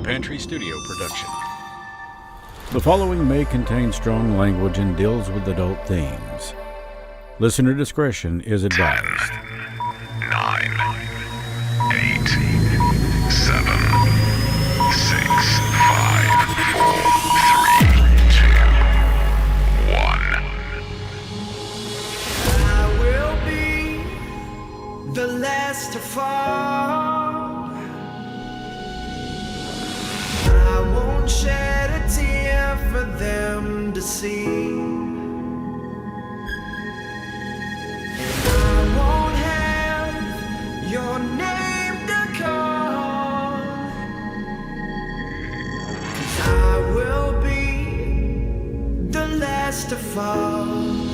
Pantry Studio production. The following may contain strong language and deals with adult themes. Listener discretion is advised. 10, 9, 8, 7, 6, 5, 4, 3, 2, 1. I will be the last to fall. I won't shed a tear for them to see. And I won't have your name to call. 'Cause I will be the last to fall.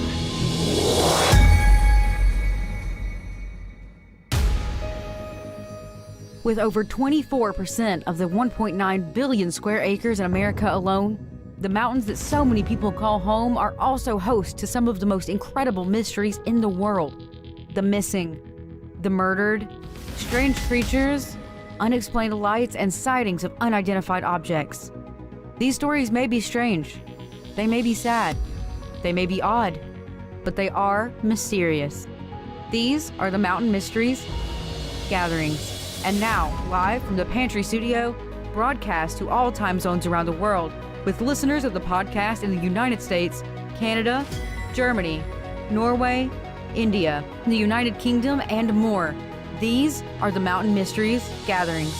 With over 24% of the 1.9 billion square acres in America alone, the mountains that so many people call home are also host to some of the most incredible mysteries in the world. The missing, the murdered, strange creatures, unexplained lights, and sightings of unidentified objects. These stories may be strange, they may be sad, they may be odd, but they are mysterious. These are the Mountain Mysteries Gatherings. And now, live from the Pantry Studio, broadcast to all time zones around the world, with listeners of the podcast in the United States, Canada, Germany, Norway, India, the United Kingdom, and more. These are the Mountain Mysteries Gatherings.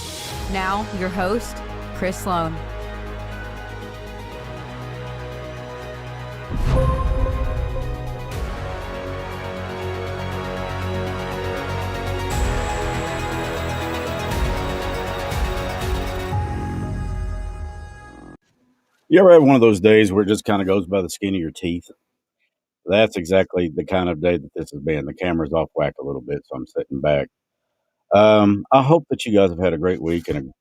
Now, your host, Chris Sloan. You ever have one of those days where it just kind of goes by the skin of your teeth? That's exactly the kind of day that this has been. The camera's off whack a little bit, so I'm sitting back. I hope that you guys have had a great week and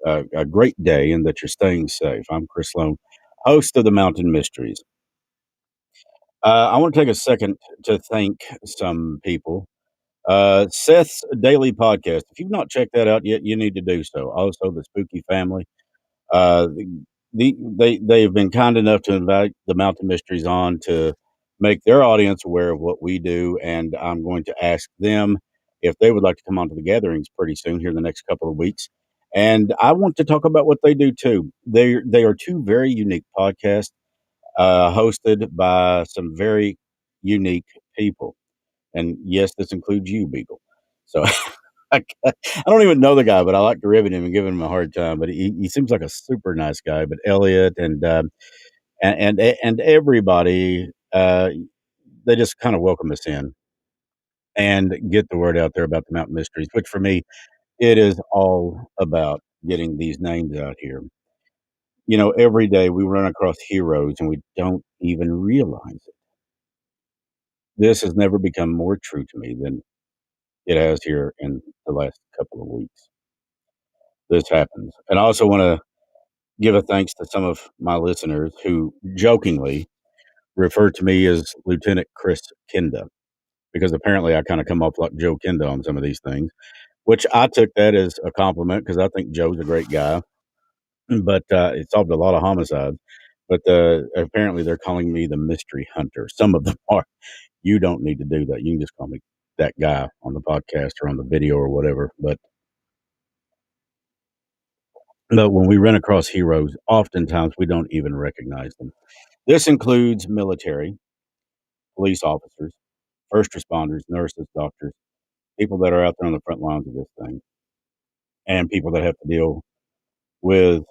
a great day and that you're staying safe. I'm Chris Sloan, host of the Mountain Mysteries. I want to take a second to thank some people. Seth's Daily Podcast. If you've not checked that out yet, you need to do so. Also, the Spooky Family. Uh, they've been kind enough to invite the Mountain Mysteries on to make their audience aware of what we do, and I'm going to ask them if they would like to come on to the gatherings pretty soon here in the next couple of weeks. And I want to talk about what they do too. They are two very unique podcasts, hosted by some very unique people, and yes, this includes you, Beagle. So I don't even know the guy, but I like to ribbon him and give him a hard time. But he seems like a super nice guy. But Elliot and everybody, they just kind of welcome us in and get the word out there about the Mountain Mysteries, which for me, it is all about getting these names out here. You know, every day we run across heroes and we don't even realize it. This has never become more true to me than it has here in the last couple of weeks. This happens. And I also want to give a thanks to some of my listeners who jokingly refer to me as Lieutenant Chris Kinda, because apparently I kind of come off like Joe Kinda on some of these things, which I took that as a compliment because I think Joe's a great guy, but it solved a lot of homicides. But apparently they're calling me the mystery hunter. Some of them are. You don't need to do that. You can just call me that guy on the podcast or on the video or whatever. But when we run across heroes, oftentimes we don't even recognize them. This includes military, police officers, first responders, nurses, doctors, people that are out there on the front lines of this thing, and people that have to deal with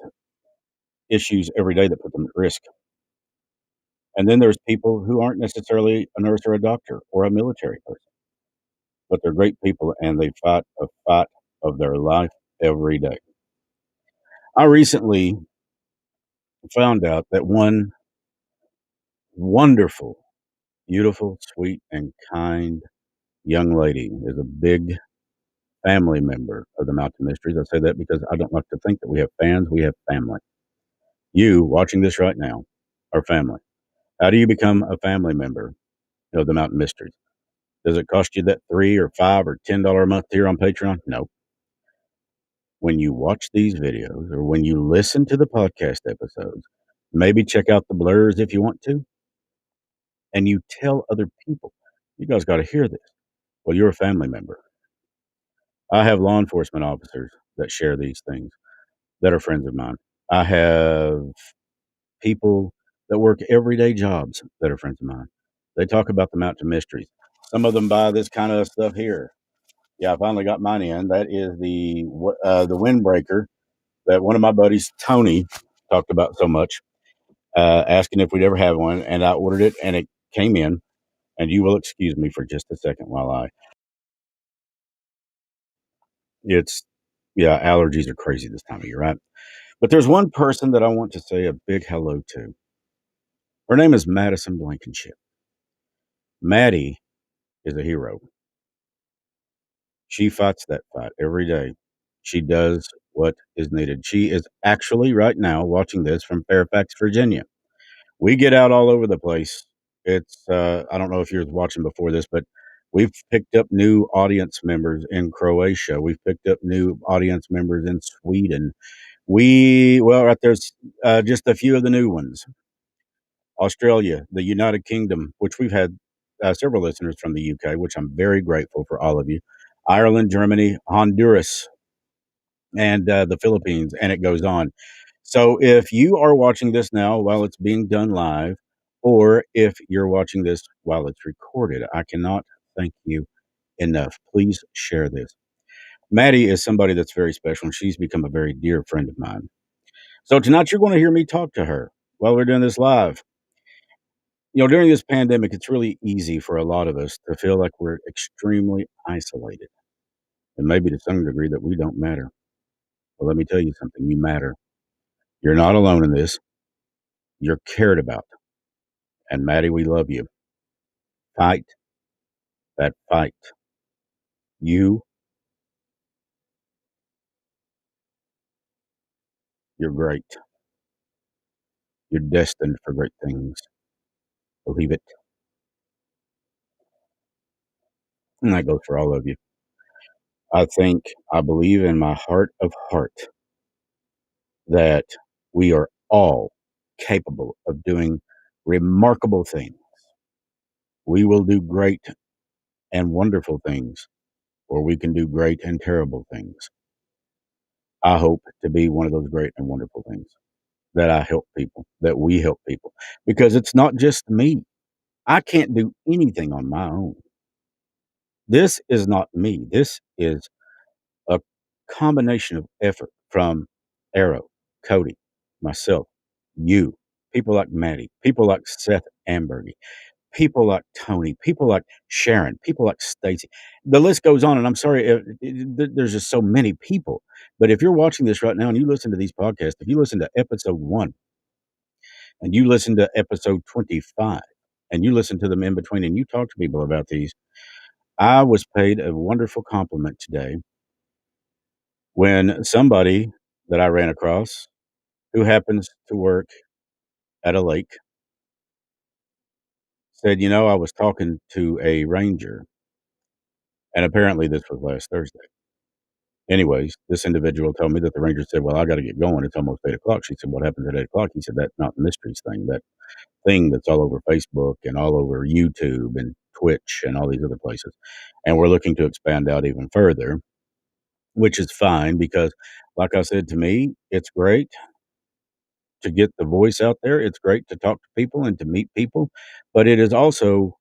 issues every day that put them at risk. And then there's people who aren't necessarily a nurse or a doctor or a military person, but they're great people and they fight a fight of their life every day. I recently found out that one wonderful, beautiful, sweet, and kind young lady is a big family member of the Mountain Mysteries. I say that because I don't like to think that we have fans, we have family. You watching this right now are family. How do you become a family member of the Mountain Mysteries? Does it cost you that $3 or $5 or $10 a month here on Patreon? No. when you watch these videos or when you listen to the podcast episodes, maybe check out the blurs if you want to, and you tell other people, you guys got to hear this. Well, you're a family member. I have law enforcement officers that share these things that are friends of mine. I have people that work everyday jobs that are friends of mine. They talk about the mountain mysteries. Some of them buy this kind of stuff here. Yeah, I finally got mine in. That is the windbreaker that one of my buddies, Tony, talked about so much, asking if we'd ever have one, and I ordered it, and it came in. And you will excuse me for just a second while it's yeah, allergies are crazy this time of year, right? But there's one person that I want to say a big hello to. Her name is Madison Blankenship. Maddie is a hero. She fights that fight every day. She does what is needed. She is actually right now watching this from Fairfax, Virginia. We get out all over the place. It's I don't know if you were watching before this, but we've picked up new audience members in Croatia. We've picked up new audience members in Sweden. Right there's just a few of the new ones. Australia, the United Kingdom, which we've had several listeners from the UK, which I'm very grateful for all of you. Ireland, Germany, Honduras, and the Philippines, and it goes on. So if you are watching this now while it's being done live, or if you're watching this while it's recorded, I cannot thank you enough. Please share this. Maddie is somebody that's very special, and she's become a very dear friend of mine. So tonight you're going to hear me talk to her while we're doing this live. During this pandemic, it's really easy for a lot of us to feel like we're extremely isolated, and maybe to some degree that we don't matter. Well, let me tell you something. You matter. You're not alone in this. You're cared about. And Maddie, we love you. Fight that fight. You're great. You're destined for great things. Believe it. And that goes for all of you. I believe in my heart of heart that we are all capable of doing remarkable things. We will do great and wonderful things, or we can do great and terrible things. I hope to be one of those great and wonderful things that I help people, that we help people, because it's not just me. I can't do anything on my own. This is not me. This is a combination of effort from Arrow, Cody, myself, you, people like Maddie, people like Seth Ambergy, people like Tony, people like Sharon, people like Stacy. The list goes on, and I'm sorry, there's just so many people. But if you're watching this right now and you listen to these podcasts, if you listen to episode 1 and you listen to episode 25 and you listen to them in between and you talk to people about these, I was paid a wonderful compliment today when somebody that I ran across who happens to work at a lake said, I was talking to a ranger, and apparently this was last Thursday. Anyways, this individual told me that the ranger said, well, I got to get going. It's almost 8 o'clock. She said, what happens at 8 o'clock? He said, that Mountain Mysteries thing, that thing that's all over Facebook and all over YouTube and Twitch and all these other places. And we're looking to expand out even further, which is fine because, like I said, to me, it's great to get the voice out there. It's great to talk to people and to meet people, but it is also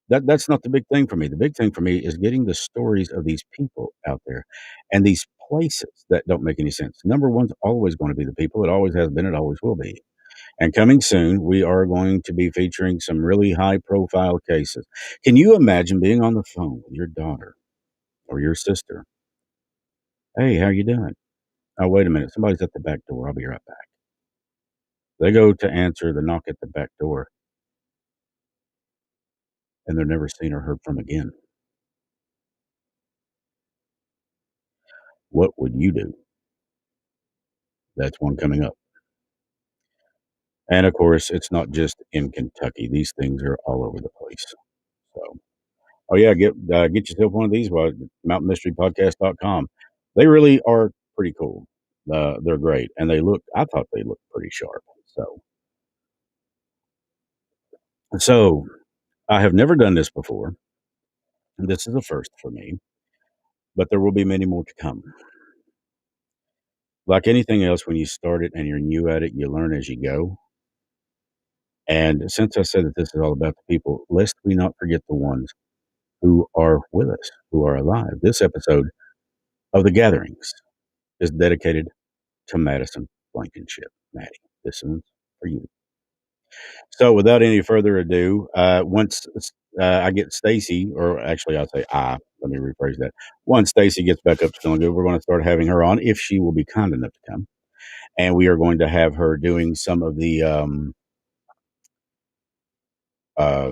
that's not the big thing for me. The big thing for me is getting the stories of these people out there and these places that don't make any sense. Number one's always going to be the people. It always has been. It always will be. And coming soon, we are going to be featuring some really high profile cases. Can you imagine being on the phone with your daughter or your sister? Hey, how you doing? Oh, wait a minute. Somebody's at the back door. I'll be right back. They go to answer the knock at the back door, and they're never seen or heard from again. What would you do? That's one coming up. And of course, it's not just in Kentucky. These things are all over the place. So, oh yeah, get yourself one of these. Mountainmysterypodcast.com. They really are pretty cool. They're great, and I thought they looked pretty sharp. So I have never done this before. This is a first for me, but there will be many more to come. Like anything else, when you start it and you're new at it, you learn as you go. And since I said that this is all about the people, lest we not forget the ones who are with us, who are alive. This episode of The Gatherings is dedicated to Madison Blankenship. Maddie, this one's for you. So, without any further ado, once I get Stacy, or actually, I'll say let me rephrase that. Once Stacy gets back up to feeling good, we're going to start having her on if she will be kind enough to come. And we are going to have her doing some of the, uh,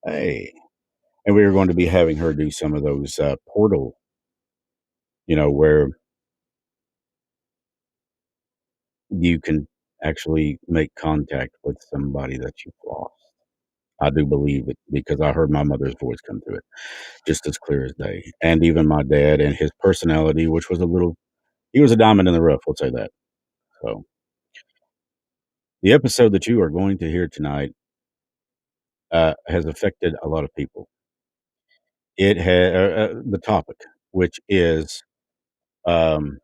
hey, and we are going to be having her do some of those portal, where you can actually make contact with somebody that you've lost. I do believe it because I heard my mother's voice come through it just as clear as day. And even my dad and his personality, which was he was a diamond in the rough, we'll say that. So the episode that you are going to hear tonight has affected a lot of people. It had the topic, which is um,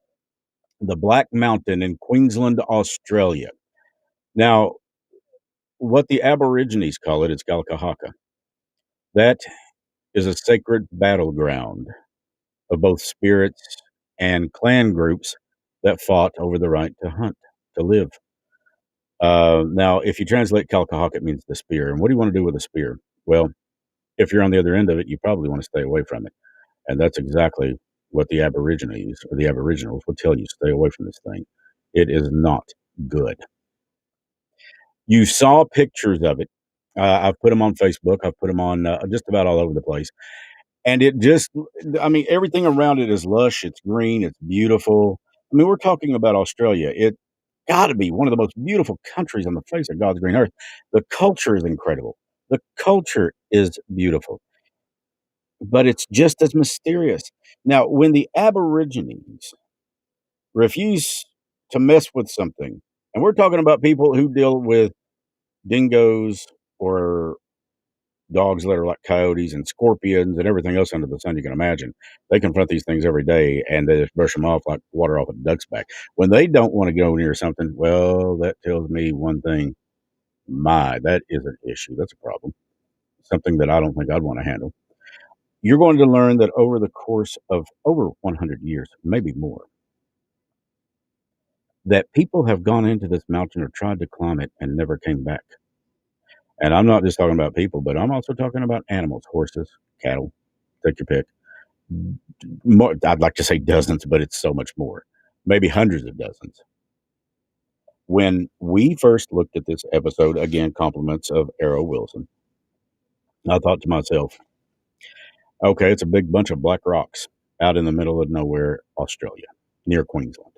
the Black Mountain in Queensland, Australia. Now, what the Aborigines call it's Galkahaka. That is a sacred battleground of both spirits and clan groups that fought over the right to hunt, to live. Now, if you translate Kalkahawk, it means the spear. And what do you want to do with a spear? Well, if you're on the other end of it, you probably want to stay away from it. And that's exactly what the Aborigines or the Aboriginals will tell you. Stay away from this thing. It is not good. You saw pictures of it. I've put them on Facebook. I've put them on just about all over the place. And everything around it is lush. It's green. It's beautiful. I mean, we're talking about Australia. It got to be one of the most beautiful countries on the face of God's green earth. The culture is incredible. The culture is beautiful, but it's just as mysterious. Now, when the Aborigines refuse to mess with something, and we're talking about people who deal with dingoes or dogs that are like coyotes and scorpions and everything else under the sun you can imagine. They confront these things every day and they just brush them off like water off a duck's back. When they don't want to go near something, well, that tells me one thing. That is an issue. That's a problem. Something that I don't think I'd want to handle. You're going to learn that over the course of over 100 years, maybe more, that people have gone into this mountain or tried to climb it and never came back. And I'm not just talking about people, but I'm also talking about animals, horses, cattle, take your pick. More, I'd like to say dozens, but it's so much more, maybe hundreds of dozens. When we first looked at this episode, again, compliments of Arrow Wilson, I thought to myself, okay, it's a big bunch of black rocks out in the middle of nowhere, Australia, near Queensland.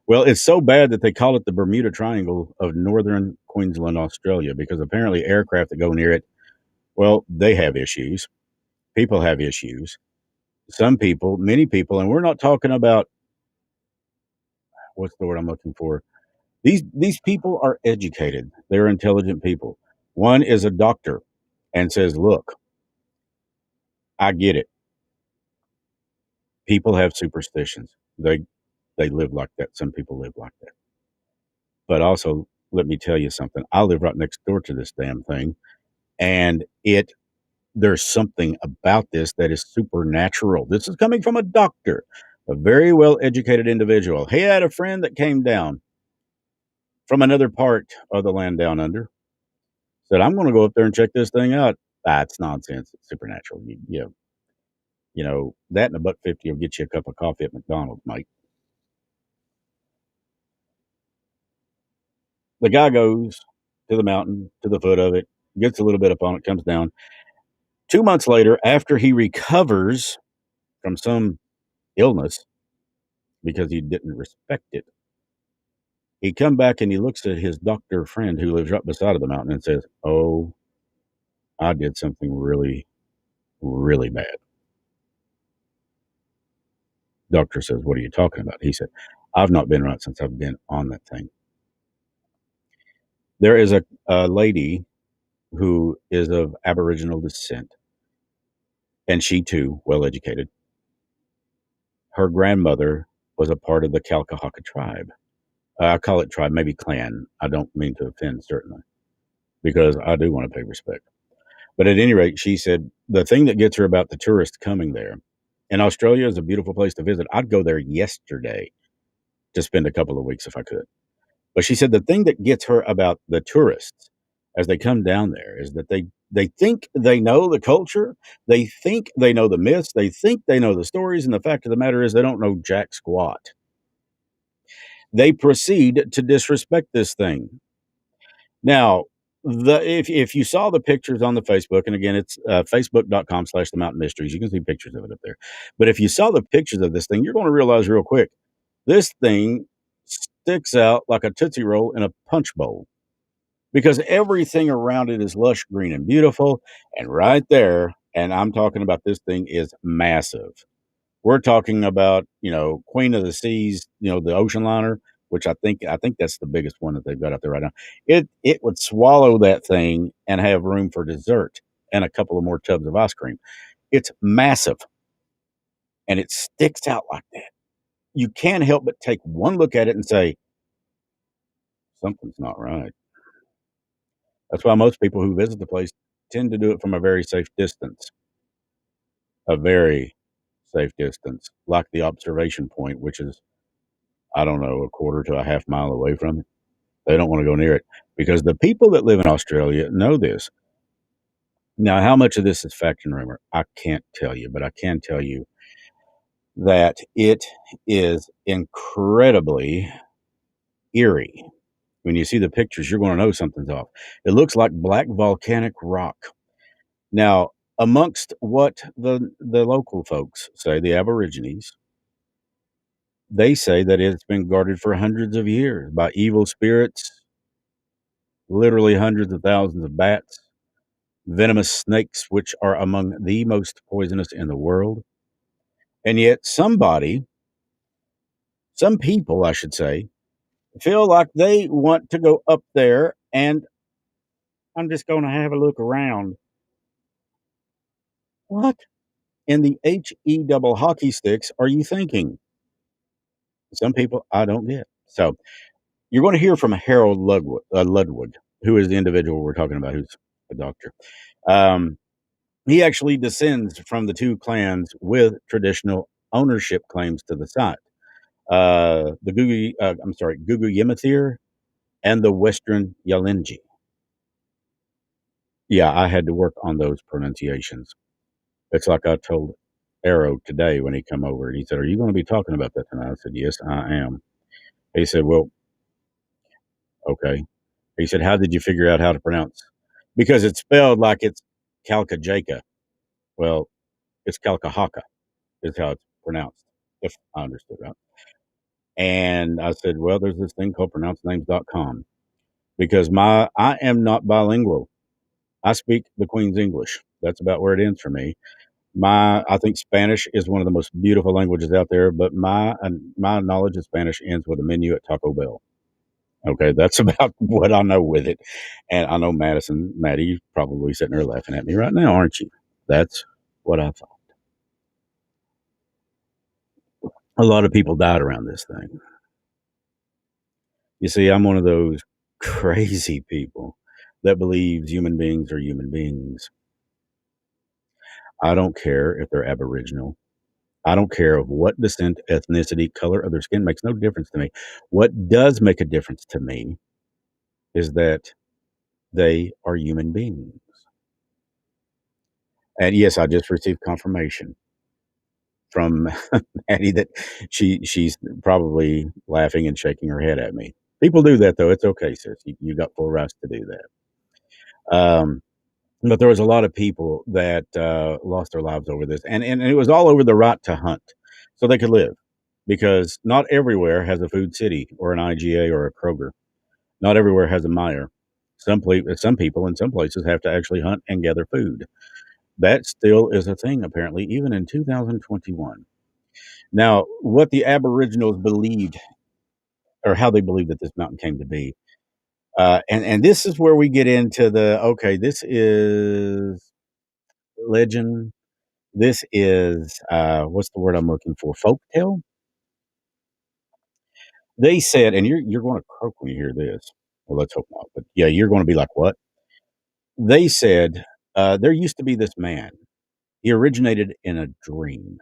Well, it's so bad that they call it the Bermuda Triangle of northern Queensland, Australia, because apparently aircraft that go near it, well, they have issues. People have issues. Some people, many people, and we're not talking about, what's the word I'm looking for? These people are educated. They're intelligent people. One is a doctor and says, look, I get it. People have superstitions. They live like that. Some people live like that. But also, let me tell you something. I live right next door to this damn thing. And there's something about this that is supernatural. This is coming from a doctor, a very well educated individual. He had a friend that came down from another part of the land down under. Said, I'm going to go up there and check this thing out. It's nonsense. It's supernatural. That and a $1.50 will get you a cup of coffee at McDonald's, mate. The guy goes to the mountain, to the foot of it, gets a little bit up on it, comes down. 2 months later, after he recovers from some illness because he didn't respect it, he come back and he looks at his doctor friend who lives right beside of the mountain and says, oh, I did something really, really bad. Doctor says, "What are you talking about?" He said, "I've not been right since I've been on that thing." There is a lady who is of Aboriginal descent, and she too, well educated. Her grandmother was a part of the Kalkahalka tribe. I call it tribe, maybe clan. I don't mean to offend, certainly, because I do want to pay respect. But at any rate, she said the thing that gets her about the tourists coming there, and Australia is a beautiful place to visit. I'd go there yesterday to spend a couple of weeks if I could. But she said the thing that gets her about the tourists as they come down there is that they think they know the culture, they think they know the myths, they think they know the stories, and the fact of the matter is they don't know jack squat. They proceed to disrespect this thing. Now, if you saw the pictures on the Facebook, and again, it's facebook.com/the mountain mysteries, you can see pictures of it up there. But if you saw the pictures of this thing, you're going to realize real quick this thing sticks out like a Tootsie Roll in a punch bowl because everything around it is lush green and beautiful. And right there, and I'm talking about this thing is massive. We're talking about, Queen of the Seas, the ocean liner, which I think that's the biggest one that they've got out there right now. It would swallow that thing and have room for dessert and a couple of more tubs of ice cream. It's massive and it sticks out like that. You can't help but take one look at it and say, something's not right. That's why most people who visit the place tend to do it from a very safe distance, a very safe distance, like the observation point, which is, I don't know, a quarter to a half mile away from it. They don't want to go near it because the people that live in Australia know this. Now, how much of this is fact and rumor? I can't tell you, but I can tell you that it is incredibly eerie. When you see the pictures, you're going to know something's off. It looks like black volcanic rock. Now, amongst what the local folks say, the Aborigines, they say that it's been guarded for hundreds of years by evil spirits, literally hundreds of thousands of bats, venomous snakes, which are among the most poisonous in the world. And yet, some people, I should say, feel like they want to go up there and I'm just going to have a look around. What in the HE double hockey sticks are you thinking? Some people I don't get. So you're going to hear from Harold Ludwig, who is the individual we're talking about, who's a doctor. He actually descends from the two clans with traditional ownership claims to the site. Gugu Yamathir and the Western Yalinji. Yeah, I had to work on those pronunciations. It's like I told Arrow today when he come over and he said, "Are you going to be talking about that tonight?" I said, "Yes, I am." He said, "Well, okay." He said, "How did you figure out how to pronounce?" Because it's spelled like it's Kalkajaka. Well, it's Kalkahaka is how it's pronounced, if I understood right. And I said, "Well, there's this thing called pronouncenames.com because I am not bilingual. I speak the Queen's English. That's about where it ends for me. I think Spanish is one of the most beautiful languages out there, but my knowledge of Spanish ends with a menu at Taco Bell. Okay, that's about what I know with it. And I know Maddie, you're probably sitting there laughing at me right now, aren't you? That's what I thought. A lot of people died around this thing. You see, I'm one of those crazy people that believes human beings are human beings. I don't care if they're Aboriginal. I don't care of what descent, ethnicity, color of their skin makes no difference to me. What does make a difference to me is that they are human beings. And yes, I just received confirmation from Maddie that she's probably laughing and shaking her head at me. People do that though. It's okay, sis. You got full rights to do that. But there was a lot of people that lost their lives over this, and it was all over the right to hunt, so they could live, because not everywhere has a Food City or an IGA or a Kroger. Not everywhere has a Meijer. Some people in some places have to actually hunt and gather food. That still is a thing, apparently, even in 2021. Now, what the Aboriginals believed, or how they believed that this mountain came to be, and this is where we get into the okay. This is legend. This is what's the word I'm looking for? Folktale. They said, and you're going to croak when you hear this. Well, let's hope not. But yeah, you're going to be like, what? They said there used to be this man. He originated in a dream,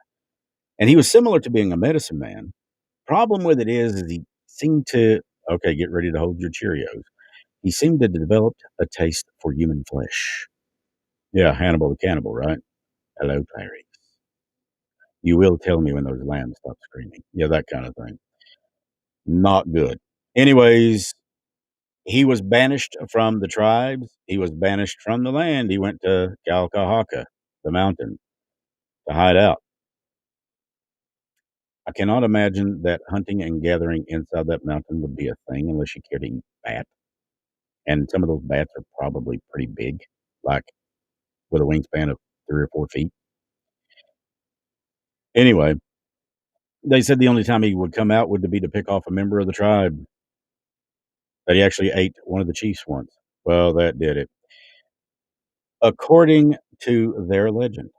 and he was similar to being a medicine man. Problem with it is he seemed to okay, get ready to hold your Cheerios. He seemed to have developed a taste for human flesh. Yeah, Hannibal the cannibal, right? Hello, Clarice. You will tell me when those lambs stop screaming. Yeah, that kind of thing. Not good. Anyways, he was banished from the tribes. He was banished from the land. He went to Kalkahaka, the mountain, to hide out. I cannot imagine that hunting and gathering inside that mountain would be a thing unless you care to eat bat. And some of those bats are probably pretty big, like with a wingspan of 3 or 4 feet. Anyway, they said the only time he would come out would be to pick off a member of the tribe. That he actually ate one of the chiefs once. Well, that did it. According to their legend,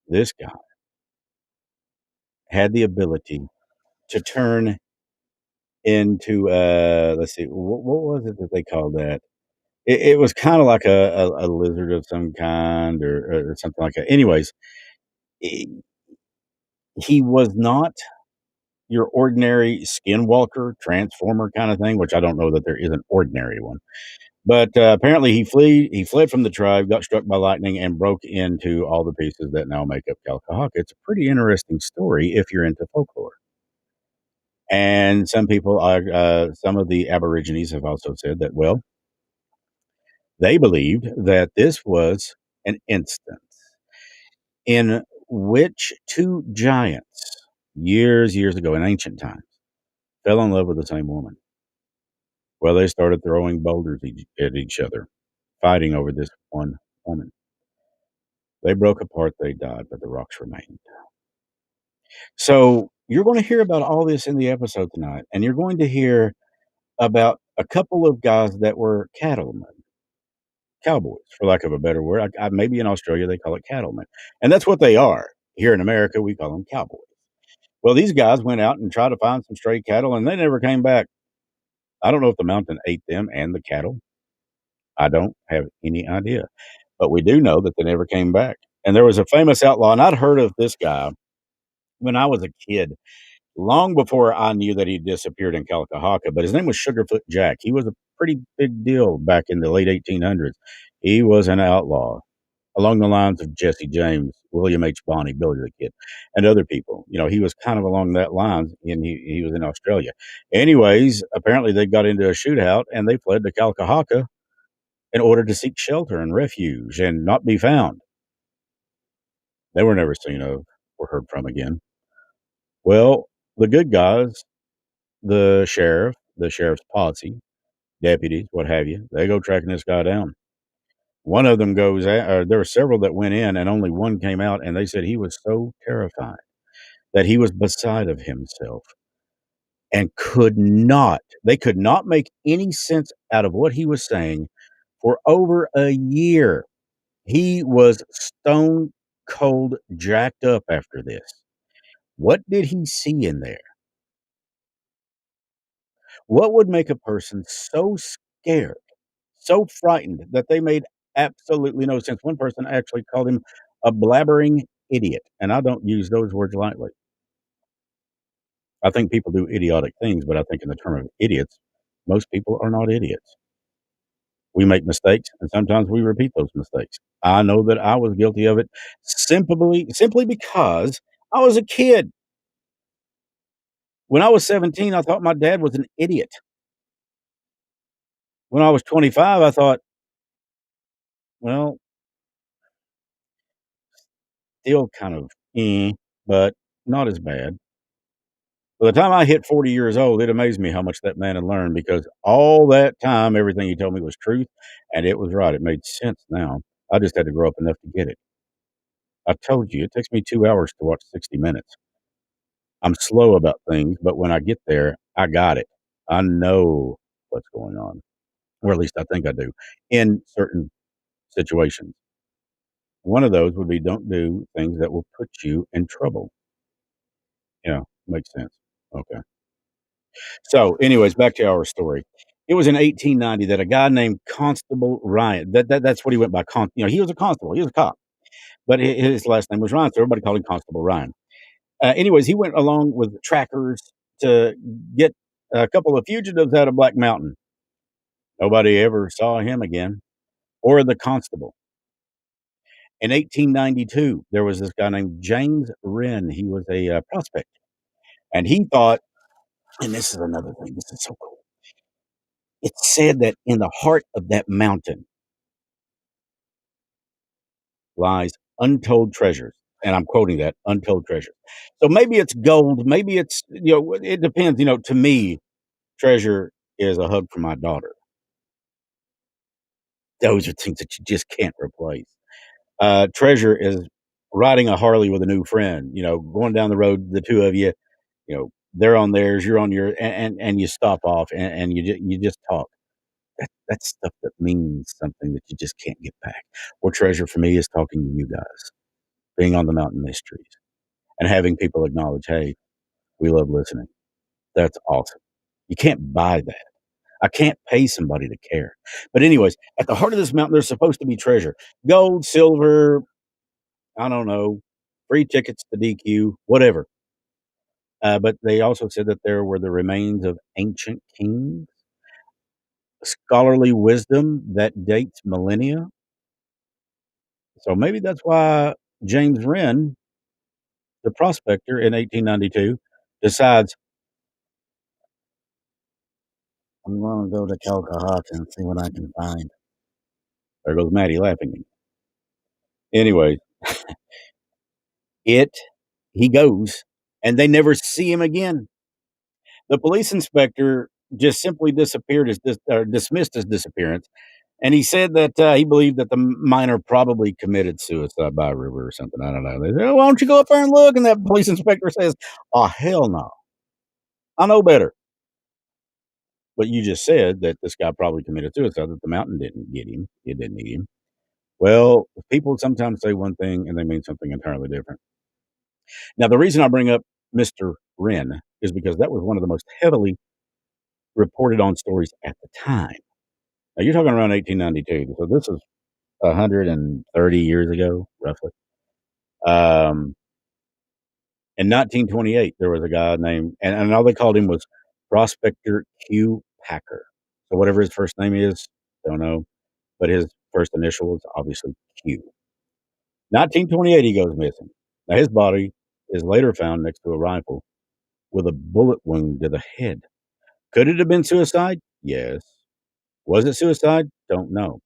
this guy had the ability to turn into let's see, what was it that they called that? It was kind of like a lizard of some kind or something like that. Anyways, he he was not your ordinary skinwalker transformer kind of thing, which I don't know that there is an ordinary one. But apparently he fled from the tribe, got struck by lightning, and broke into all the pieces that now make up Kalkahaka. It's a pretty interesting story if you're into folklore. And some people are, some of the Aborigines have also said that, well, they believed that this was an instance in which two giants, years ago in ancient times, fell in love with the same woman. Well, they started throwing boulders at each other, fighting over this one woman. They broke apart, they died, but the rocks remained. So you're going to hear about all this in the episode tonight, and you're going to hear about a couple of guys that were cattlemen, cowboys, for lack of a better word. Maybe in Australia they call it cattlemen, and that's what they are. Here in America, we call them cowboys. Well, these guys went out and tried to find some stray cattle, and they never came back. I don't know if the mountain ate them and the cattle. I don't have any idea, but we do know that they never came back. And there was a famous outlaw, and I'd heard of this guy when I was a kid, long before I knew that he disappeared in Kalkahaka, but his name was Sugarfoot Jack. He was a pretty big deal back in the late 1800s. He was an outlaw along the lines of Jesse James, William H. Bonney, Billy the Kid, and other people. You know, he was kind of along that lines, and he was in Australia. Anyways, apparently they got into a shootout, and they fled to Kalkahaka in order to seek shelter and refuge and not be found. They were never seen of or heard from again. Well, the good guys, the sheriff's posse, deputies, what have you, they go tracking this guy down. One of them goes out, or there were several that went in, and only one came out, and they said he was so terrified that he was beside of himself and they could not make any sense out of what he was saying for over a year. He was stone cold jacked up after this. What did he see in there? What would make a person so scared, so frightened that they made absolutely no sense? One person actually called him a blabbering idiot, and I don't use those words lightly. I think people do idiotic things, but I think in the term of idiots, most people are not idiots. We make mistakes, and sometimes we repeat those mistakes. I know that I was guilty of it simply because I was a kid. When I was 17, I thought my dad was an idiot. When I was 25, I thought, well, still kind of, but not as bad. By the time I hit 40 years old, it amazed me how much that man had learned because all that time, everything he told me was truth and it was right. It made sense now. I just had to grow up enough to get it. I told you, it takes me 2 hours to watch 60 Minutes. I'm slow about things, but when I get there, I got it. I know what's going on, or at least I think I do, in certain situations. One of those would be don't do things that will put you in trouble. Yeah, makes sense. Okay. So, anyways, back to our story. It was in 1890 that a guy named Constable Ryan, that's what he went by. He was a constable, he was a cop, but his last name was Ryan, so everybody called him Constable Ryan. Anyways, he went along with trackers to get a couple of fugitives out of Black Mountain. Nobody ever saw him again, or the constable. In 1892, there was this guy named James Wren. He was a prospector, and he thought, and this is another thing. This is so cool. It's said that in the heart of that mountain lies untold treasures, and I'm quoting that untold treasures. So maybe it's gold, maybe it's it depends. To me, treasure is a hug from my daughter. Those are things that you just can't replace. Treasure is riding a Harley with a new friend. Going down the road, the two of you. They're on theirs, you're on your, and you stop off and you just talk. That's stuff that means something that you just can't get back. Or treasure for me is talking to you guys, being on the Mountain Mysteries, and having people acknowledge, hey, we love listening. That's awesome. You can't buy that. I can't pay somebody to care. But anyways, at the heart of this mountain, there's supposed to be treasure. Gold, silver, I don't know, free tickets to DQ, whatever. But they also said that there were the remains of ancient kings, scholarly wisdom that dates millennia. So maybe that's why James Wren, the prospector in 1892, decides, I'm going to go to Calcahaka and see what I can find. There goes Maddie laughing at me. Anyway, it he goes, and they never see him again. The police inspector just simply dismissed his disappearance, and he said that he believed that the miner probably committed suicide by a river or something. I don't know. They said, "Why don't you go up there and look?" And that police inspector says, "Oh hell no, I know better." But you just said that this guy probably committed suicide. That the mountain didn't get him. It didn't eat him. Well, people sometimes say one thing and they mean something entirely different. Now, the reason I bring up Mr. Wren is because that was one of the most heavily reported on stories at the time. Now, you're talking around 1892, so this is 130 years ago, roughly. Um, in 1928, there was a guy named, and all they called him was Prospector Q Packer. So whatever his first name is, don't know, but his first initial was obviously Q. 1928, he goes missing. Now, his body is later found next to a rifle with a bullet wound to the head. Could it have been suicide? Yes. Was it suicide? Don't know.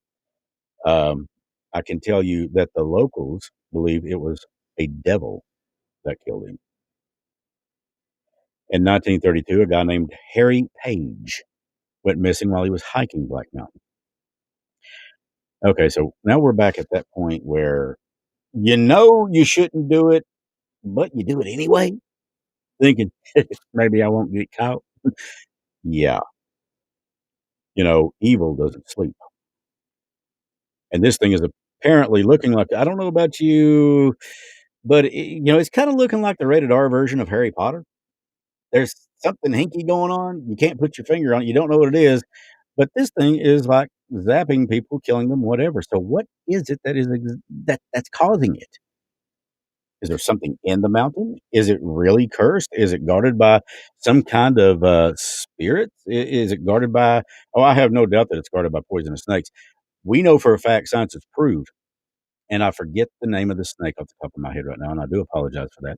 Um, I can tell you that the locals believe it was a devil that killed him. In 1932, a guy named Harry Page went missing while he was hiking Black Mountain. Okay, so now we're back at that point where you shouldn't do it, but you do it anyway, thinking maybe I won't get caught. Yeah, evil doesn't sleep. And this thing is apparently looking like, I don't know about you, but it's kind of looking like the rated R version of Harry Potter. There's something hinky going on. You can't put your finger on it. You don't know what it is, but this thing is like zapping people, killing them, whatever. So what is it that's causing it? Is there something in the mountain? Is it really cursed? Is it guarded by some kind of spirit? Is it guarded by? Oh, I have no doubt that it's guarded by poisonous snakes. We know for a fact, science has proved, and I forget the name of the snake off the top of my head right now, and I do apologize for that.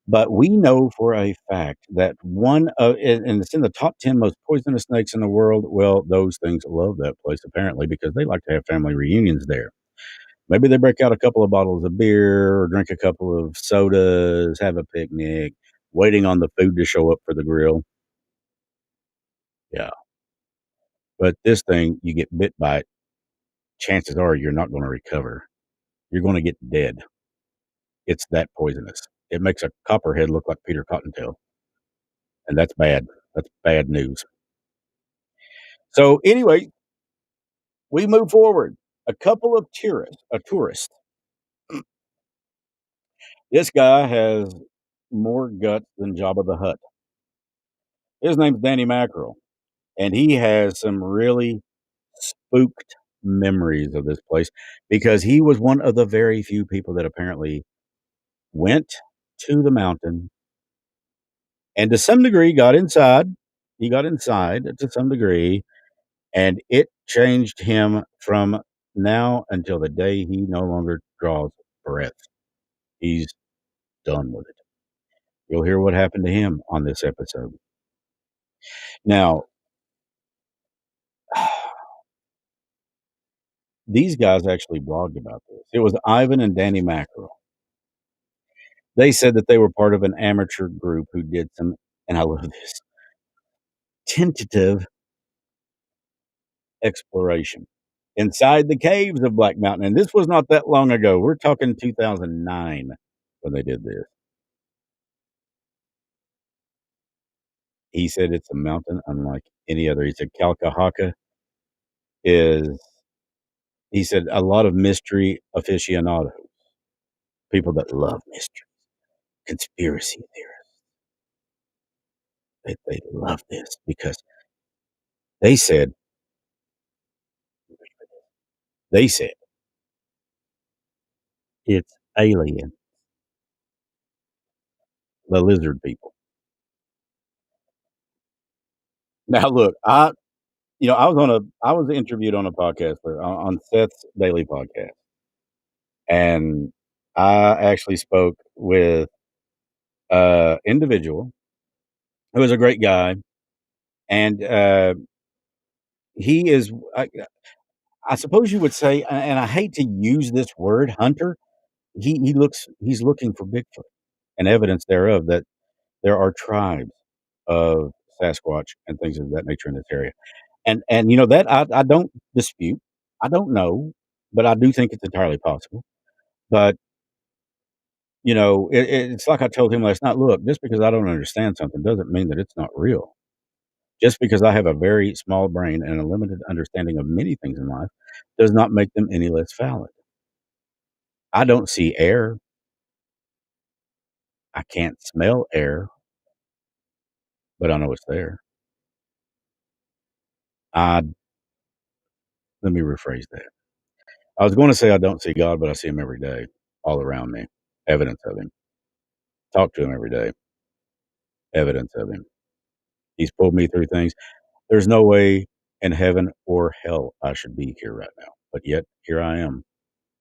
But we know for a fact that and it's in the top 10 most poisonous snakes in the world. Well, those things love that place apparently because they like to have family reunions there. Maybe they break out a couple of bottles of beer or drink a couple of sodas, have a picnic, waiting on the food to show up for the grill. Yeah. But this thing, you get bit by it, chances are you're not going to recover. You're going to get dead. It's that poisonous. It makes a copperhead look like Peter Cottontail, and that's bad. That's bad news. So anyway, we move forward. A couple of a tourist. This guy has more guts than Jabba the Hutt. His name's Danny Mackerel, and he has some really spooked memories of this place because he was one of the very few people that apparently went to the mountain and to some degree got inside. He got inside to some degree, and it changed him from now until the day he no longer draws breath. He's done with it. You'll hear what happened to him on this episode. Now, these guys actually blogged about this. It was Ivan and Danny Mackerel. They said that they were part of an amateur group who did some, and I love this, tentative exploration inside the caves of Black Mountain. And this was not that long ago. We're talking 2009 when they did this. He said it's a mountain unlike any other. He said Kalkahaka is, he said, a lot of mystery aficionados, people that love mystery, conspiracy theorists. They love this because they said, they said it's alien, the lizard people. Now, look, I was interviewed on a podcast on Seth's daily podcast, and I actually spoke with a individual who was a great guy, and he is, I suppose you would say, and I hate to use this word, hunter. He's looking for Bigfoot and evidence thereof that there are tribes of Sasquatch and things of that nature in this area. And that I don't dispute. I don't know, but I do think it's entirely possible. But it's like I told him last night. Look, just because I don't understand something doesn't mean that it's not real. Just because I have a very small brain and a limited understanding of many things in life does not make them any less valid. I don't see air. I can't smell air, but I know it's there. I Let me rephrase that. I was going to say I don't see God, but I see him every day, all around me. Evidence of him. Talk to him every day. Evidence of him. He's pulled me through things. There's no way in heaven or hell I should be here right now. But yet, here I am.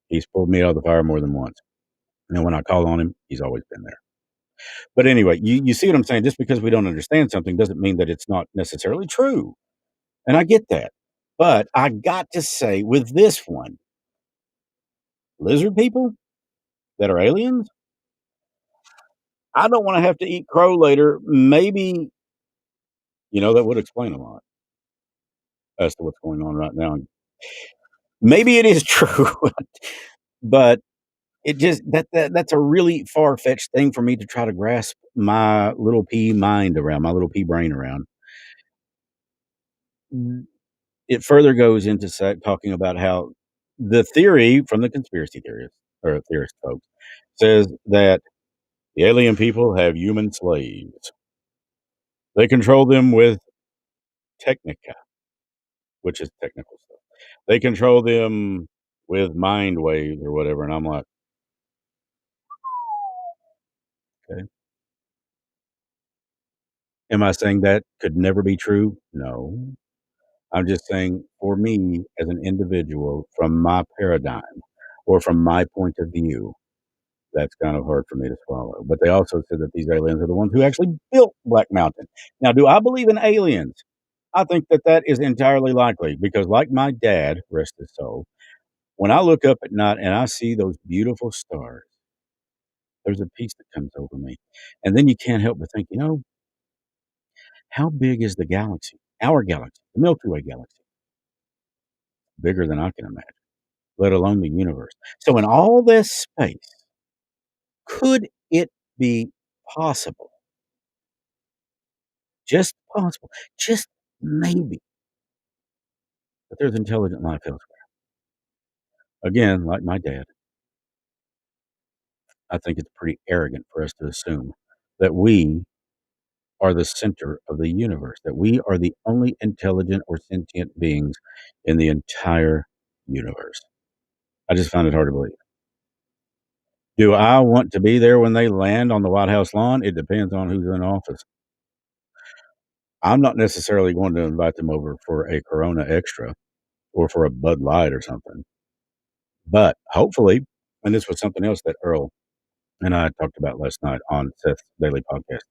He's pulled me out of the fire more than once. And when I call on him, he's always been there. But anyway, you see what I'm saying? Just because we don't understand something doesn't mean that it's not necessarily true. And I get that. But I got to say, with this one, lizard people that are aliens, I don't want to have to eat crow later. Maybe, that would explain a lot as to what's going on right now. Maybe it is true, but it just that's a really far fetched thing for me to try to grasp my little pea mind around, my little pea brain around. It further goes into talking about how the theory from the conspiracy theorists or theorist folks says that the alien people have human slaves. They control them with technica, which is technical stuff. They control them with mind waves or whatever. And I'm like, okay. Am I saying that could never be true? No. I'm just saying for me as an individual, from my paradigm or from my point of view, that's kind of hard for me to swallow. But they also said that these aliens are the ones who actually built Black Mountain. Now, do I believe in aliens? I think that that is entirely likely because, like my dad, rest his soul, when I look up at night and I see those beautiful stars, there's a peace that comes over me. And then you can't help but think, how big is the galaxy? Our galaxy, the Milky Way galaxy, bigger than I can imagine, let alone the universe. So in all this space, Could it be possible, just possible, just maybe, that there's intelligent life elsewhere? Again, like my dad, I think it's pretty arrogant for us to assume that we are the center of the universe, that we are the only intelligent or sentient beings in the entire universe. I just find it hard to believe. Do I want to be there when they land on the White House lawn? It depends on who's in office. I'm not necessarily going to invite them over for a Corona Extra or for a Bud Light or something, but hopefully, and this was something else that Earl and I talked about last night on Seth's daily podcast.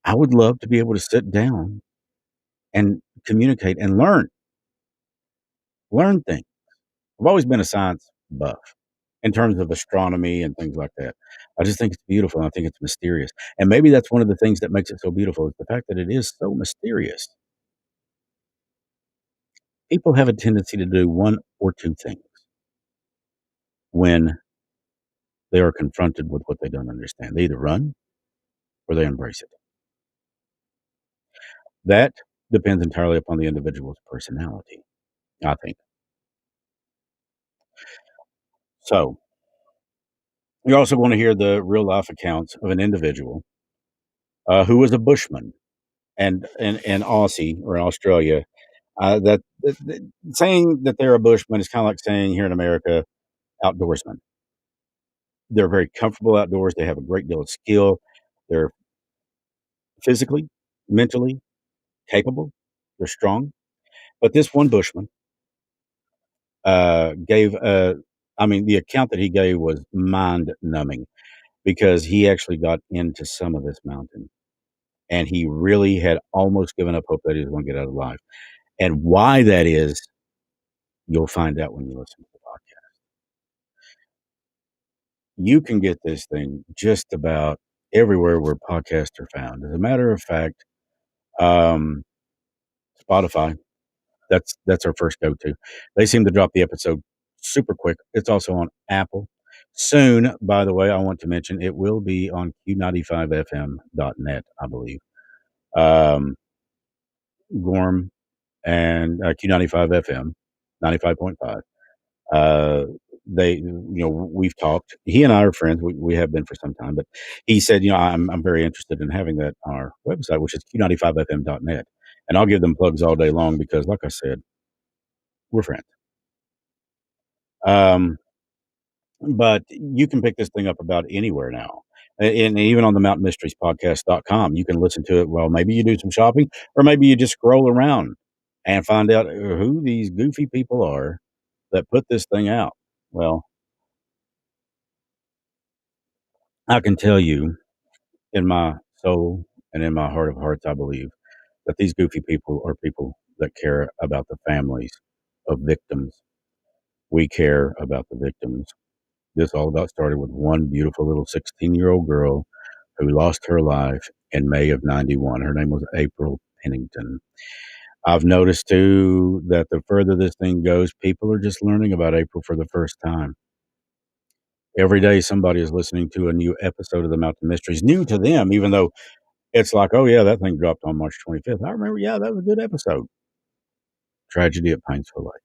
I would love to be able to sit down and communicate and learn things. I've always been a science buff in terms of astronomy and things like that. I just think it's beautiful, and I think it's mysterious, and maybe that's one of the things that makes it so beautiful is the fact that it is so mysterious. People have a tendency to do one or two things when they are confronted with what they don't understand. They either run or they embrace it. That depends entirely upon the individual's personality, I think. So, you're also going to hear the real life accounts of an individual who was a bushman and Aussie or Australia. That saying that they're a bushman is kind of like saying here in America, outdoorsman. They're very comfortable outdoors. They have a great deal of skill. They're physically, mentally capable. They're strong. But this one bushman gave, I mean, the account that he gave was mind numbing because he actually got into some of this mountain and he really had almost given up hope that he was going to get out of life. And why that is, you'll find out when you listen to the podcast. You can get this thing just about everywhere where podcasts are found. As a matter of fact, um, Spotify, that's our first go-to. They seem to drop the episode super quick. It's also on Apple. Soon, by the way, I want to mention it will be on Q95FM.net, I believe. Um, Gorm and Q95 FM, 95.5. Uh, we've talked. He and I are friends. We have been for some time, but he said, I'm very interested in having that on our website, which is Q95FM.net. And I'll give them plugs all day long because, like I said, we're friends. Um, but you can pick this thing up about anywhere now. And even on the mountainmysteriespodcast.com, you can listen to it. Well, maybe you do some shopping or maybe you just scroll around and find out who these goofy people are that put this thing out. Well, I can tell you in my soul and in my heart of hearts, I believe that these goofy people are people that care about the families of victims. We care about the victims. This all got started with one beautiful little 16-year-old girl who lost her life in May of 91. Her name was April Pennington. I've noticed too that the further this thing goes, people are just learning about April for the first time. Every day, somebody is listening to a new episode of the Mountain Mysteries, new to them, even though it's like, oh, yeah, that thing dropped on March 25th. I remember, yeah, that was a good episode. Tragedy at Paintsville Lake.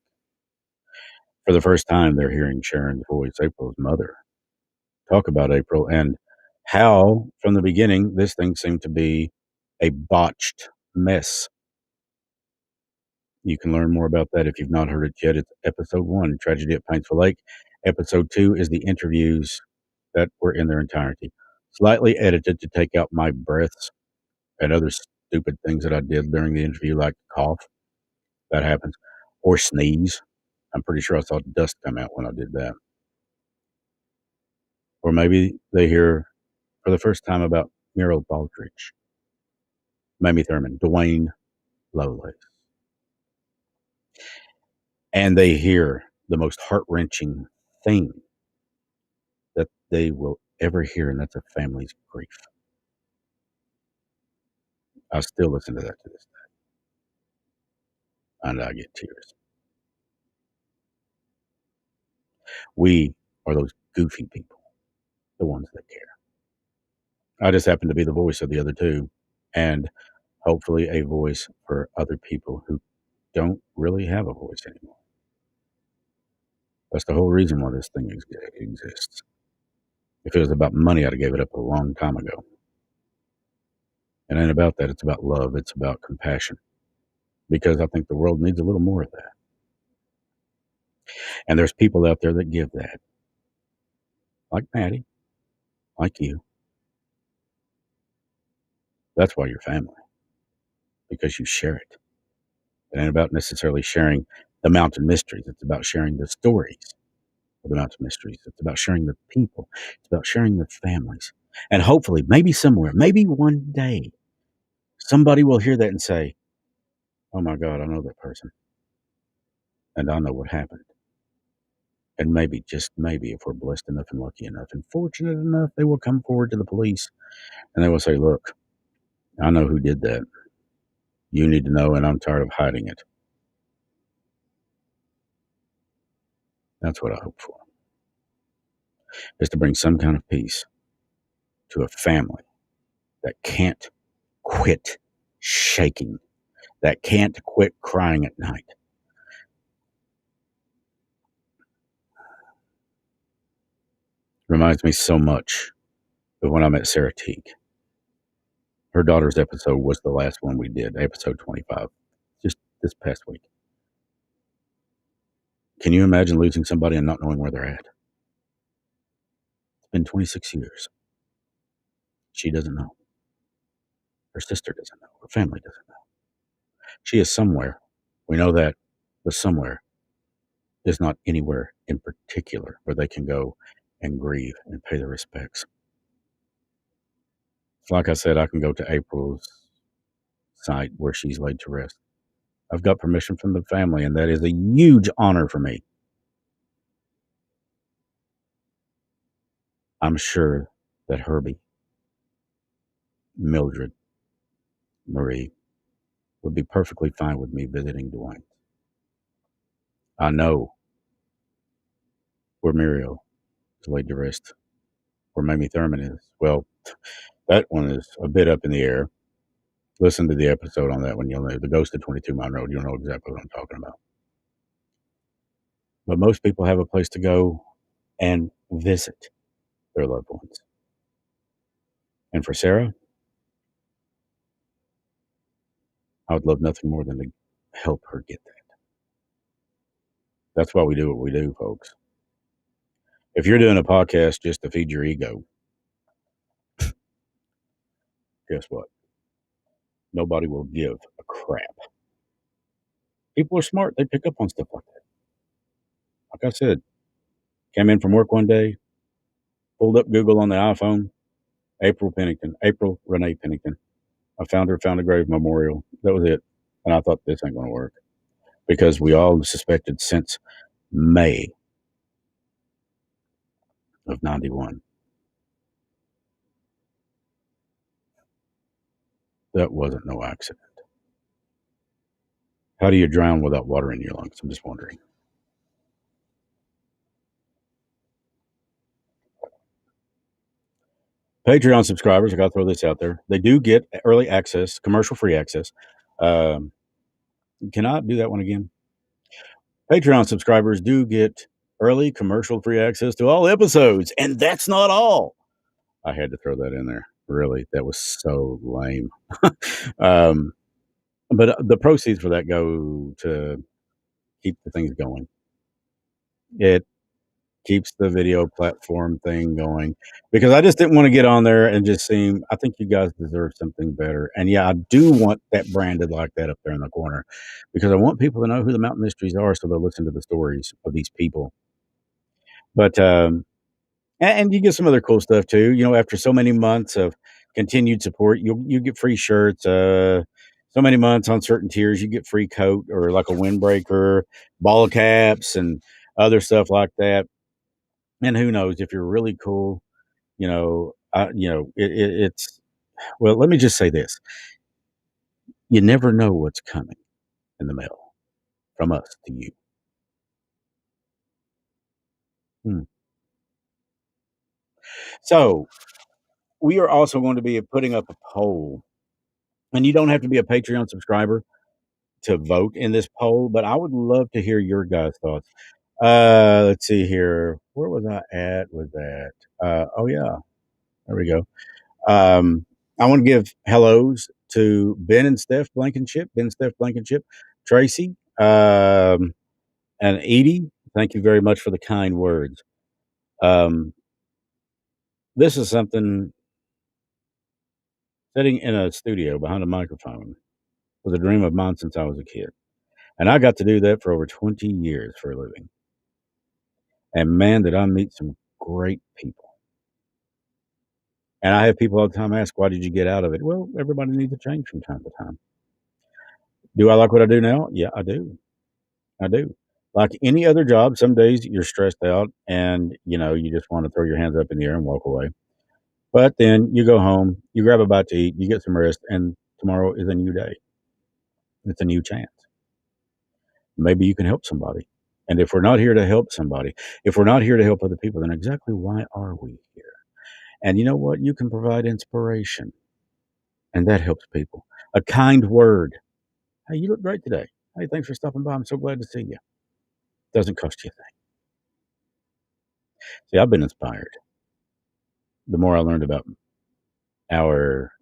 For the first time, they're hearing Sharon's voice, April's mother, talk about April and how, from the beginning, this thing seemed to be a botched mess. You can learn more about that if you've not heard it yet. It's episode 1, Tragedy at Paintsville Lake. Episode 2 is the interviews that were in their entirety, slightly edited to take out my breaths and other stupid things that I did during the interview, like cough. That happens. Or sneeze. I'm pretty sure I saw dust come out when I did that. Or maybe they hear for the first time about Muriel Baldridge, Mamie Thurman, Dwayne Lovelace. And they hear the most heart-wrenching thing that they will ever hear, and that's a family's grief. I still listen to that to this day, and I get tears. We are those goofy people the ones that care. I just happen to be the voice of the other two, and hopefully a voice for other people who don't really have a voice anymore. That's the whole reason why this thing exists. If it was about money, I'd have gave it up a long time ago. It ain't about that. It's about love. It's about compassion. Because I think the world needs a little more of that. And there's people out there that give that. Like Maddie. Like you. That's why you're family. Because you share it. It ain't about necessarily sharing the mountain mysteries. It's about sharing the stories of the mountain mysteries. It's about sharing the people. It's about sharing the families. And hopefully, maybe somewhere, maybe one day, somebody will hear that and say, oh my God, I know that person. And I know what happened. And maybe, just maybe, if we're blessed enough and lucky enough and fortunate enough, they will come forward to the police and they will say, look, I know who did that. You need to know, and I'm tired of hiding it. That's what I hope for. Is to bring some kind of peace to a family that can't quit shaking, that can't quit crying at night. Reminds me so much of when I met Sarah Teague. Her daughter's episode was the last one we did, episode 25, just this past week. Can you imagine losing somebody and not knowing where they're at? It's been 26 years. She doesn't know. Her sister doesn't know. Her family doesn't know. She is somewhere. We know that. But somewhere is not anywhere in particular where they can go and grieve and pay their respects. Like I said, I can go to April's site where she's laid to rest. I've got permission from the family, and that is a huge honor for me. I'm sure that Herbie, Mildred, Marie would be perfectly fine with me visiting Dwayne. I know where Muriel is laid to rest, where Mamie Thurman is. Well, that one is a bit up in the air. Listen to the episode on that one. You'll know. The Ghost of 22 Mile Road. You'll know exactly what I'm talking about. But most people have a place to go and visit their loved ones. And for Sarah, I would love nothing more than to help her get that. That's why we do what we do, folks. If you're doing a podcast just to feed your ego, guess what? Nobody will give a crap. People are smart. They pick up on stuff like that. Like I said, came in from work one day, pulled up Google on the iPhone, April Renee Pennington. I found a grave memorial. That was it. And I thought, this ain't going to work. Because we all suspected since May of 91. That wasn't no accident. How do you drown without water in your lungs? I'm just wondering. Patreon subscribers, I got to throw this out there. They do get early access, commercial-free access. Can I do that one again? Patreon subscribers do get early commercial-free access to all episodes, and that's not all. I had to throw that in there. Really, that was so lame. But the proceeds for that go to keep the things going. It keeps the video platform thing going, because I just didn't want to get on there and just seem, I think you guys deserve something better. And yeah, I do want that branded like that up there in the corner, because I want people to know who the mountain mysteries are, so they'll listen to the stories of these people. But and you get some other cool stuff too. You know, after so many months of continued support, you get free shirts. So many months on certain tiers, you get free coat or like a windbreaker, ball caps, and other stuff like that. And who knows, if you're really cool, it's, well, let me just say this. You never know what's coming in the mail from us to you. So we are also going to be putting up a poll, and you don't have to be a Patreon subscriber to vote in this poll, but I would love to hear your guys' thoughts. Let's see here. Where was I at with that? Oh yeah, there we go. I want to give hellos to Ben and Steph Blankenship, Tracy, and Edie. Thank you very much for the kind words. This is something, sitting in a studio behind a microphone was a dream of mine since I was a kid. And I got to do that for over 20 years for a living. And man, did I meet some great people. And I have people all the time ask, why did you get out of it? Well, everybody needs a change from time to time. Do I like what I do now? Yeah, I do. I do. Like any other job, some days you're stressed out and, you just want to throw your hands up in the air and walk away. But then you go home, you grab a bite to eat, you get some rest, and tomorrow is a new day. It's a new chance. Maybe you can help somebody. And if we're not here to help somebody, if we're not here to help other people, then exactly why are we here? And you know what? You can provide inspiration, and that helps people. A kind word. Hey, you look great today. Hey, thanks for stopping by. I'm so glad to see you. Doesn't cost you a thing. See, I've been inspired. The more I learned about our,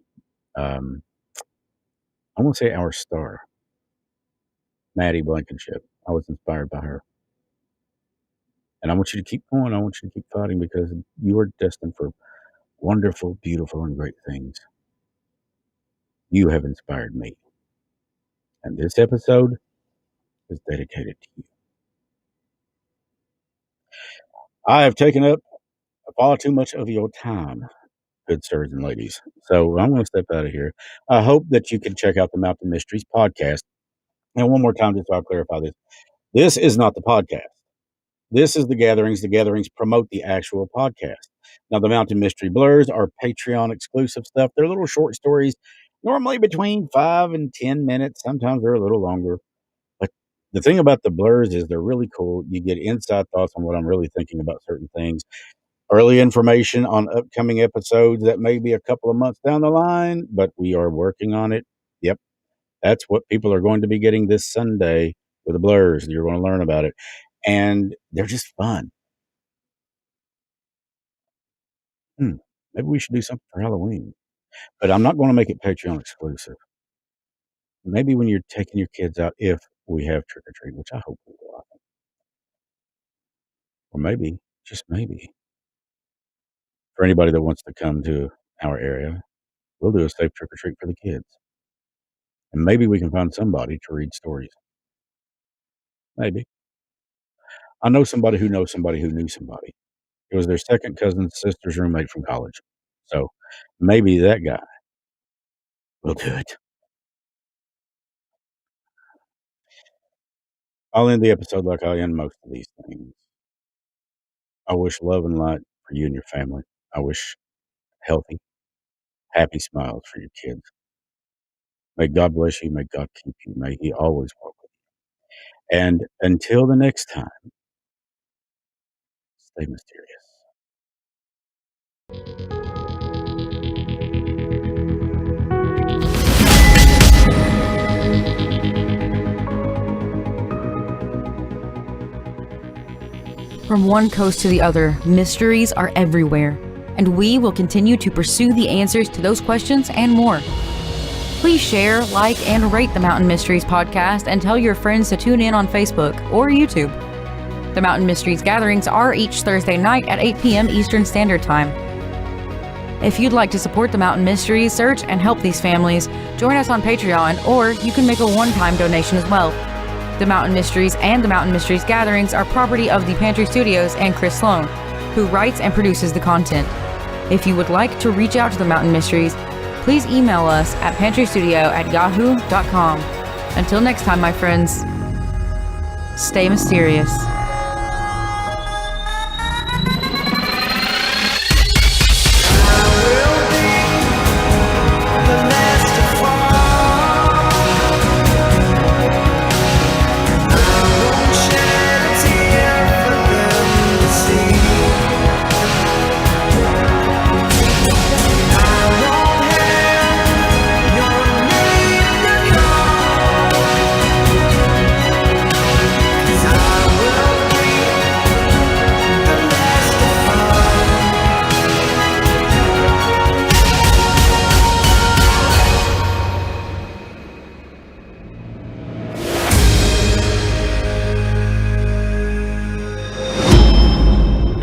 I won't say our star, Maddie Blankenship. I was inspired by her. And I want you to keep going. I want you to keep fighting because you are destined for wonderful, beautiful, and great things. You have inspired me. And this episode is dedicated to you. I have taken up far too much of your time, good sirs and ladies. So I'm going to step out of here. I hope that you can check out the Mountain Mysteries podcast. And one more time, just so I clarify this. This is not the podcast. This is the gatherings. The gatherings promote the actual podcast. Now, the Mountain Mystery Blurs are Patreon exclusive stuff. They're little short stories, normally between 5 and 10 minutes. Sometimes they're a little longer. But the thing about the blurs is they're really cool. You get inside thoughts on what I'm really thinking about certain things. Early information on upcoming episodes that may be a couple of months down the line, but we are working on it. Yep. That's what people are going to be getting this Sunday with the blurs. You're going to learn about it. And they're just fun. Maybe we should do something for Halloween. But I'm not going to make it Patreon exclusive. Maybe when you're taking your kids out, if we have trick or treat, which I hope we will. Or maybe, just maybe, for anybody that wants to come to our area, we'll do a safe trick or treat for the kids. And maybe we can find somebody to read stories. Maybe. I know somebody who knows somebody who knew somebody. It was their second cousin's sister's roommate from college. So maybe that guy will do it. I'll end the episode like I end most of these things. I wish love and light for you and your family. I wish healthy, happy smiles for your kids. May God bless you. May God keep you. May He always walk with you. And until the next time, stay mysterious. From one coast to the other, mysteries are everywhere, and we will continue to pursue the answers to those questions and more. Please share, like, and rate the Mountain Mysteries podcast and tell your friends to tune in on Facebook or YouTube. The Mountain Mysteries gatherings are each Thursday night at 8 p.m. Eastern Standard Time. If you'd like to support the Mountain Mysteries search and help these families, join us on Patreon, or you can make a one-time donation as well. The Mountain Mysteries and the Mountain Mysteries gatherings are property of the Pantry Studios and Chris Sloan, who writes and produces the content. If you would like to reach out to the Mountain Mysteries, please email us at pantrystudio@yahoo.com. Until next time, my friends, stay mysterious.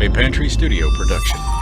a Pantry Studio production.